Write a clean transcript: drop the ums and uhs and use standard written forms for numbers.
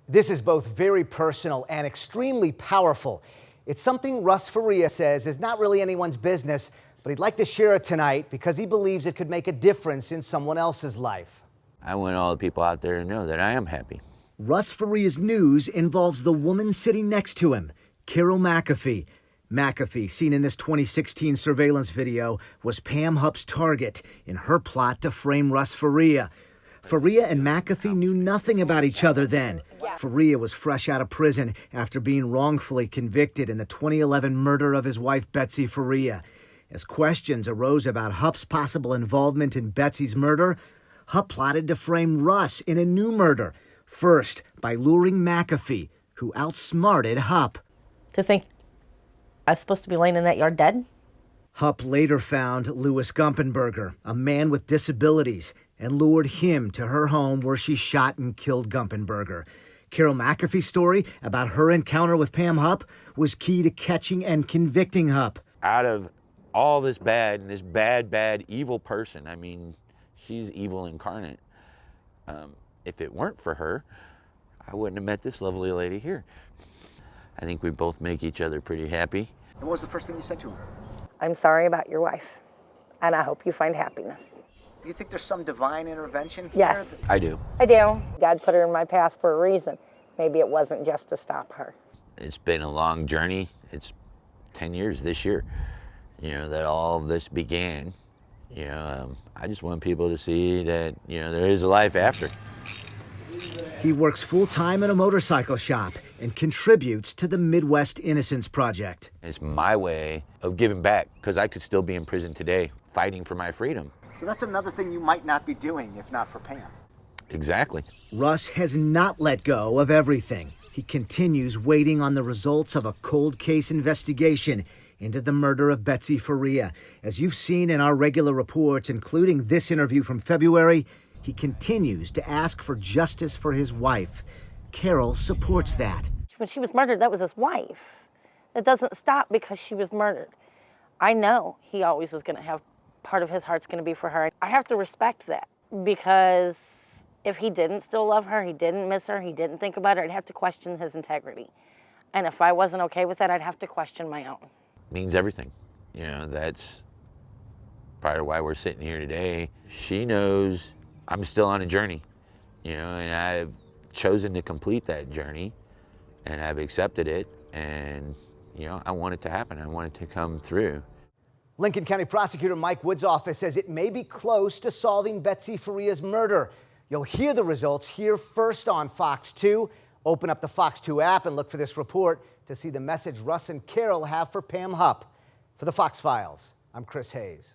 This is both very personal and extremely powerful. It's something Russ Faria says is not really anyone's business, but he'd like to share it tonight because he believes it could make a difference in someone else's life. I want all the people out there to know that I am happy. Russ Faria's news involves the woman sitting next to him, Carol McAfee. McAfee, seen in this 2016 surveillance video, was Pam Hupp's target in her plot to frame Russ Faria. Faria and McAfee knew nothing about each other then. Faria was fresh out of prison after being wrongfully convicted in the 2011 murder of his wife, Betsy Faria. As questions arose about Hupp's possible involvement in Betsy's murder, Hupp plotted to frame Russ in a new murder, first by luring McAfee, who outsmarted Hupp. To think I was supposed to be laying in that yard dead? Hupp later found Louis Gumpenberger, a man with disabilities, and lured him to her home where she shot and killed Gumpenberger. Carol McAfee's story about her encounter with Pam Hupp was key to catching and convicting Hupp. Out of all this bad and this bad, evil person, I mean, she's evil incarnate. If it weren't for her, I wouldn't have met this lovely lady here. I think we both make each other pretty happy. And what was the first thing you said to her? I'm sorry about your wife, and I hope you find happiness. Do you think there's some divine intervention here? Yes. I do. I do. God put her in my path for a reason. Maybe it wasn't just to stop her. It's been a long journey. It's 10 years this year, that all of this began. I just want people to see that, there is a life after. He works full-time in a motorcycle shop and contributes to the Midwest Innocence Project. It's my way of giving back because I could still be in prison today fighting for my freedom. So that's another thing you might not be doing if not for Pam. Exactly. Russ has not let go of everything. He continues waiting on the results of a cold case investigation into the murder of Betsy Faria. As you've seen in our regular reports, including this interview from February, he continues to ask for justice for his wife. Carol supports that. When she was murdered, that was his wife. It doesn't stop because she was murdered. I know he always is going to have part of his heart's going to be for her. I have to respect that because if he didn't still love her, he didn't miss her, he didn't think about her, I'd have to question his integrity. And if I wasn't okay with that, I'd have to question my own. Means everything. That's part of why we're sitting here today. She knows I'm still on a journey, and I've chosen to complete that journey, and I've accepted it, and, I want it to happen. I want it to come through. Lincoln County Prosecutor Mike Wood's office says it may be close to solving Betsy Faria's murder. You'll hear the results here first on Fox 2. Open up the Fox 2 app and look for this report to see the message Russ and Carol have for Pam Hupp. For the Fox Files, I'm Chris Hayes.